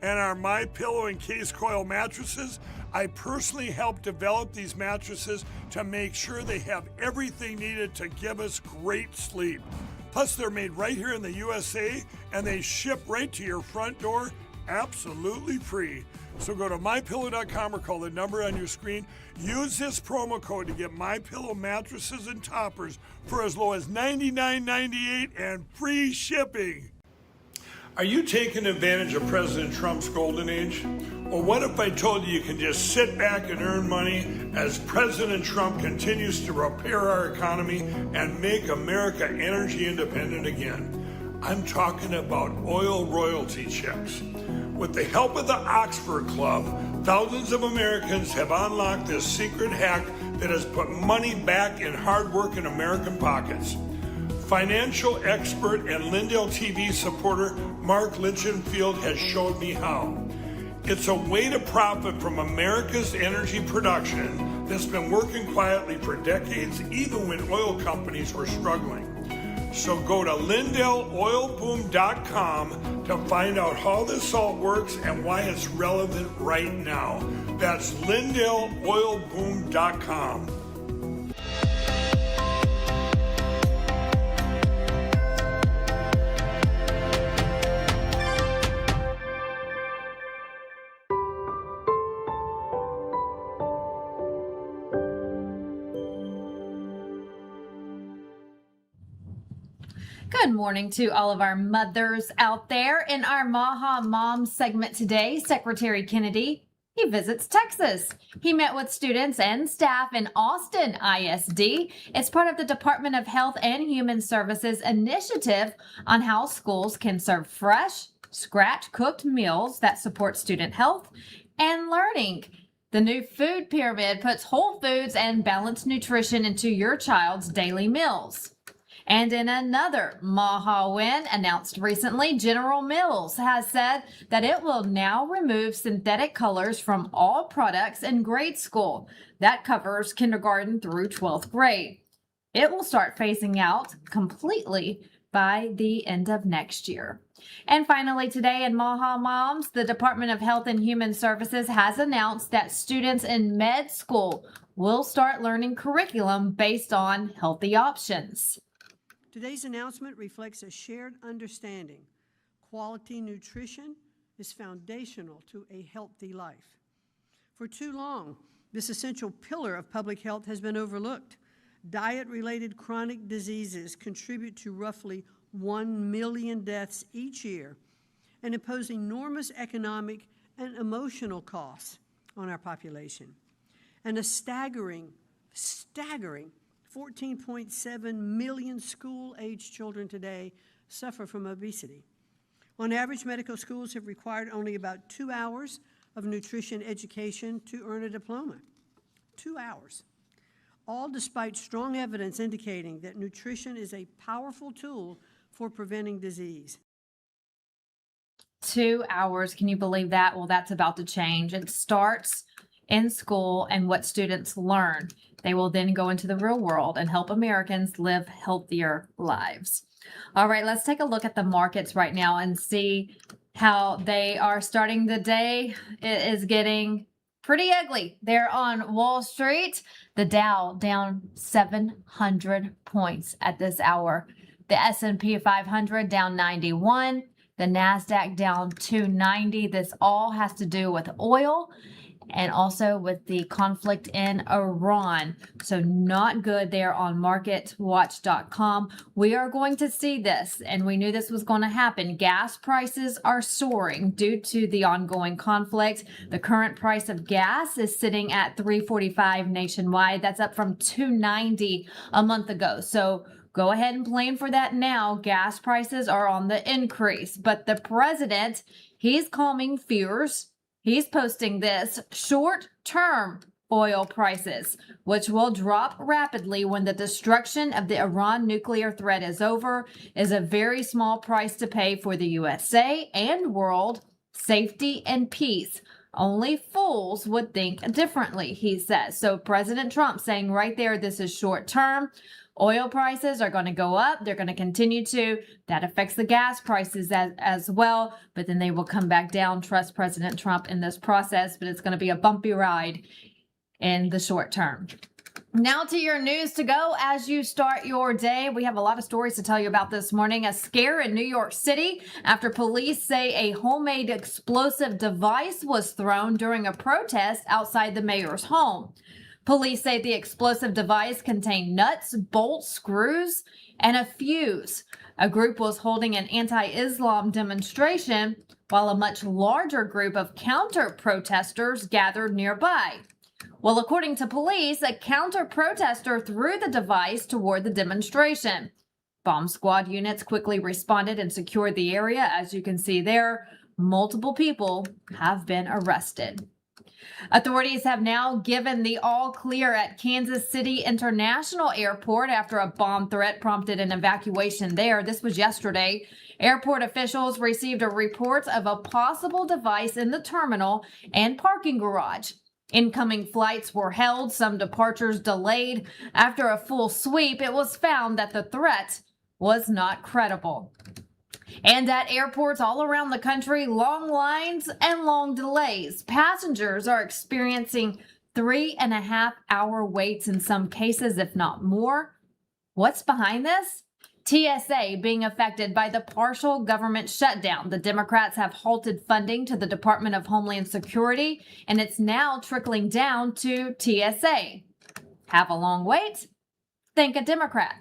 And our MyPillow and Case Coil mattresses, I personally helped develop these mattresses to make sure they have everything needed to give us great sleep. Plus, they're made right here in the USA, and they ship right to your front door absolutely free. So go to MyPillow.com or call the number on your screen. Use this promo code to get MyPillow mattresses and toppers for as low as $99.98 and free shipping. Are you taking advantage of President Trump's golden age? Or what if I told you can just sit back and earn money as President Trump continues to repair our economy and make America energy independent again? I'm talking about oil royalty checks. With the help of the Oxford Club, thousands of Americans have unlocked this secret hack that has put money back in hard-working American pockets. Financial expert and LINDELLTV supporter Mark Litchenfield has showed me how. It's a way to profit from America's energy production that's been working quietly for decades, even when oil companies were struggling. So go to LindellOilBoom.com to find out how this all works and why it's relevant right now. That's LindellOilBoom.com. Good morning to all of our mothers out there. In our Maha Mom segment today, Secretary Kennedy he visits Texas. He met with students and staff in Austin ISD. It's part of the Department of Health and Human Services initiative on how schools can serve fresh, scratch-cooked meals that support student health and learning. The new food pyramid puts whole foods and balanced nutrition into your child's daily meals. And in another MAHA win announced recently, General Mills has said that it will now remove synthetic colors from all products in grade school. That covers kindergarten through 12th grade. It will start phasing out completely by the end of next year. And finally, today in MAHA Moms, the Department of Health and Human Services has announced that students in med school will start learning curriculum based on healthy options. Today's announcement reflects a shared understanding. Quality nutrition is foundational to a healthy life. For too long, this essential pillar of public health has been overlooked. Diet-related chronic diseases contribute to roughly 1 million deaths each year and impose enormous economic and emotional costs on our population. And a staggering 14.7 million school-aged children today suffer from obesity. On average, medical schools have required only about 2 hours of nutrition education to earn a diploma. 2 hours. All despite strong evidence indicating that nutrition is a powerful tool for preventing disease. 2 hours, can you believe that? Well, that's about to change. It starts in school and what students learn. They will then go into the real world and help Americans live healthier lives. All right, let's take a look at the markets right now and see how they are starting the day. It is getting pretty ugly there on Wall Street. The Dow down 700 points at this hour. The S&P 500 down 91. The NASDAQ down 290. This all has to do with oil and also with the conflict in Iran. So not good there on marketwatch.com. We are going to see this, and we knew this was going to happen. Gas prices are soaring due to the ongoing conflict. The current price of gas is sitting at $3.45 nationwide. That's up from $2.90 a month ago. So go ahead and plan for that now. Gas prices are on the increase, but the president, he's calming fears. He's posting this: short-term oil prices, which will drop rapidly when the destruction of the Iran nuclear threat is over, is a very small price to pay for the USA and world safety and peace. Only fools would think differently, he says. So President Trump saying right there, this is short-term. Oil prices are going to go up. They're going to continue to. That affects the gas prices as well, but then they will come back down. Trust President Trump in this process, but it's going to be a bumpy ride in the short term. Now to your news to go as you start your day. We have a lot of stories to tell you about this morning. A scare in New York City after police say a homemade explosive device was thrown during a protest outside the mayor's home. Police say the explosive device contained nuts, bolts, screws, and a fuse. A group was holding an anti-Islam demonstration while a much larger group of counter-protesters gathered nearby. Well, according to police, a counter-protester threw the device toward the demonstration. Bomb squad units quickly responded and secured the area. As you can see there, multiple people have been arrested. Authorities have now given the all clear at Kansas City International Airport after a bomb threat prompted an evacuation there. This was yesterday. Airport officials received a report of a possible device in the terminal and parking garage. Incoming flights were held, some departures delayed. After a full sweep, it was found that the threat was not credible. And at airports all around the country, long lines and long delays. Passengers are experiencing 3.5-hour waits in some cases, if not more. What's behind this? TSA being affected by the partial government shutdown. The Democrats have halted funding to the Department of Homeland Security, and it's now trickling down to TSA. Have a long wait? Think a Democrat.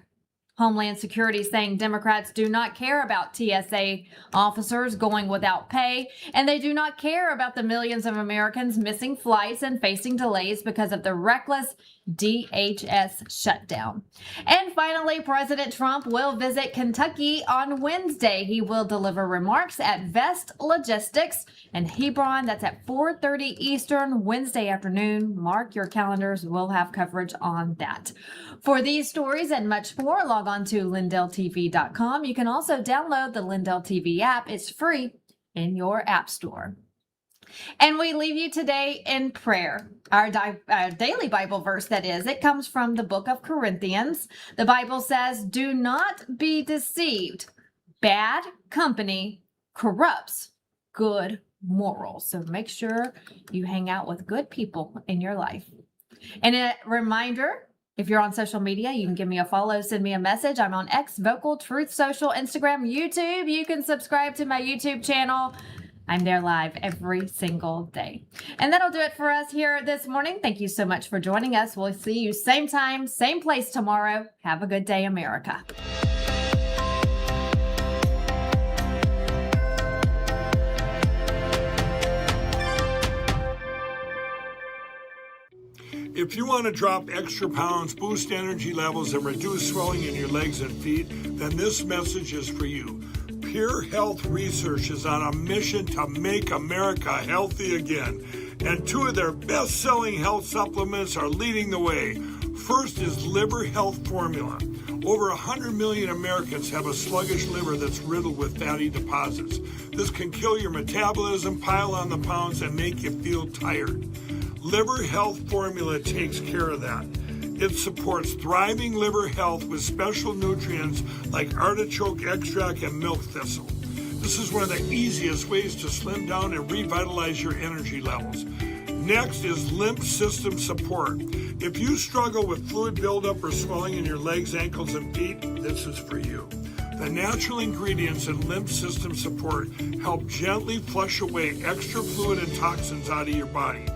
Homeland Security saying Democrats do not care about TSA officers going without pay, and they do not care about the millions of Americans missing flights and facing delays because of the reckless DHS shutdown. And finally, President Trump will visit Kentucky on Wednesday. He will deliver remarks at Vest Logistics in Hebron. That's at 4:30 Eastern Wednesday afternoon. Mark your calendars. We'll have coverage on that. For these stories and much more, log on to LINDELLTV.com. You can also download the Lindell TV app. It's free in your app store. And we leave you today in prayer. Our daily Bible verse, that is, it comes from the book of Corinthians. The Bible says, "Do not be deceived. Bad company corrupts good morals." So make sure you hang out with good people in your life. And a reminder, if you're on social media, you can give me a follow, send me a message. I'm on X, Vocal, Truth Social, Instagram, YouTube. You can subscribe to my YouTube channel. I'm there live every single day. And that'll do it for us here this morning. Thank you so much for joining us. We'll see you same time, same place tomorrow. Have a good day, America. If you want to drop extra pounds, boost energy levels, and reduce swelling in your legs and feet, then this message is for you. Pure Health Research is on a mission to make America healthy again, and two of their best-selling health supplements are leading the way. First is Liver Health Formula. Over 100 million Americans have a sluggish liver that's riddled with fatty deposits. This can kill your metabolism, pile on the pounds, and make you feel tired. Liver Health Formula takes care of that. It supports thriving liver health with special nutrients like artichoke extract and milk thistle. This is one of the easiest ways to slim down and revitalize your energy levels. Next is lymph system support. If you struggle with fluid buildup or swelling in your legs, ankles, and feet, this is for you. The natural ingredients in lymph system support help gently flush away extra fluid and toxins out of your body.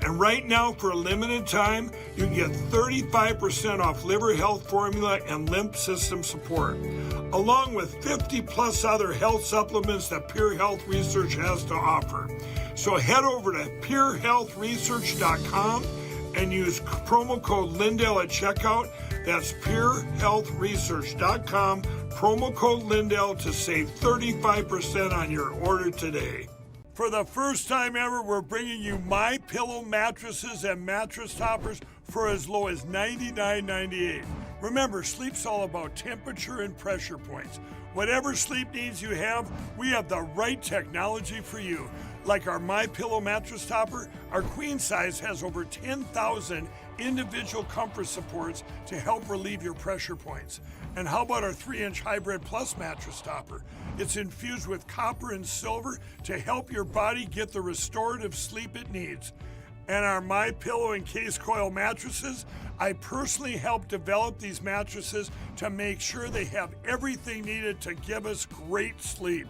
And right now, for a limited time, you can get 35% off Liver Health Formula and Lymph System Support, along with 50 plus other health supplements that Pure Health Research has to offer. So head over to purehealthresearch.com and use promo code Lindell at checkout. That's purehealthresearch.com, promo code Lindell to save 35% on your order today. For the first time ever, we're bringing you MyPillow mattresses and mattress toppers for as low as $99.98. Remember, sleep's all about temperature and pressure points. Whatever sleep needs you have, we have the right technology for you. Like our MyPillow mattress topper, our queen size has over 10,000 individual comfort supports to help relieve your pressure points. And how about our 3-inch Hybrid Plus mattress topper? It's infused with copper and silver to help your body get the restorative sleep it needs. And our MyPillow and Case Coil mattresses, I personally helped develop these mattresses to make sure they have everything needed to give us great sleep.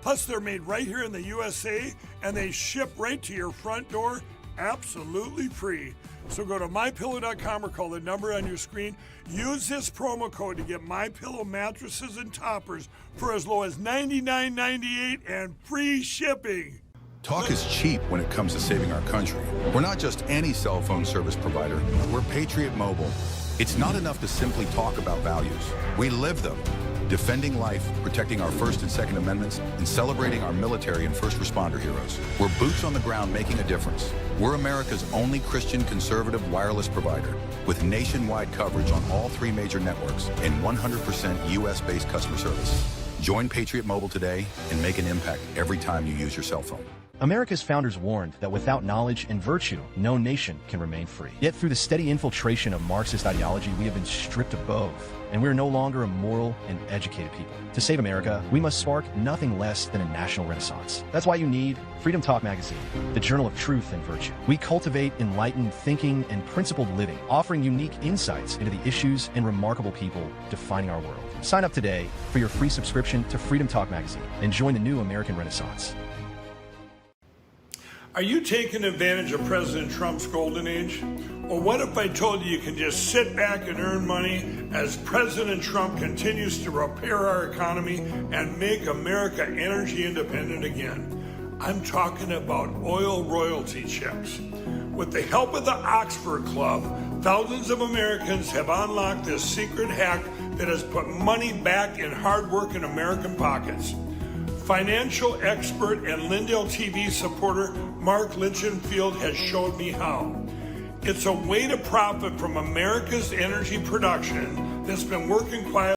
Plus, they're made right here in the USA, and they ship right to your front door absolutely free. So go to MyPillow.com or call the number on your screen. Use this promo code to get MyPillow mattresses and toppers for as low as $99.98 and free shipping. Talk is cheap when it comes to saving our country. We're not just any cell phone service provider. We're Patriot Mobile. It's not enough to simply talk about values. We live them. Defending life, protecting our First and Second Amendments, and celebrating our military and first responder heroes. We're boots on the ground making a difference. We're America's only Christian conservative wireless provider with nationwide coverage on all 3 major networks and 100% U.S.-based customer service. Join Patriot Mobile today and make an impact every time you use your cell phone. America's founders warned that without knowledge and virtue, no nation can remain free. Yet through the steady infiltration of Marxist ideology, we have been stripped of both, and we are no longer a moral and educated people. To save America, we must spark nothing less than a national renaissance. That's why you need Freedom Talk Magazine, the journal of truth and virtue. We cultivate enlightened thinking and principled living, offering unique insights into the issues and remarkable people defining our world. Sign up today for your free subscription to Freedom Talk Magazine and join the new American Renaissance. Are you taking advantage of President Trump's golden age? Or what if I told you you can just sit back and earn money as President Trump continues to repair our economy and make America energy independent again? I'm talking about oil royalty checks. With the help of the Oxford Club, thousands of Americans have unlocked this secret hack that has put money back in hardworking American pockets. Financial expert and LINDELLTV supporter Mark Lichtenfield has showed me how. It's a way to profit from America's energy production that's been working quietly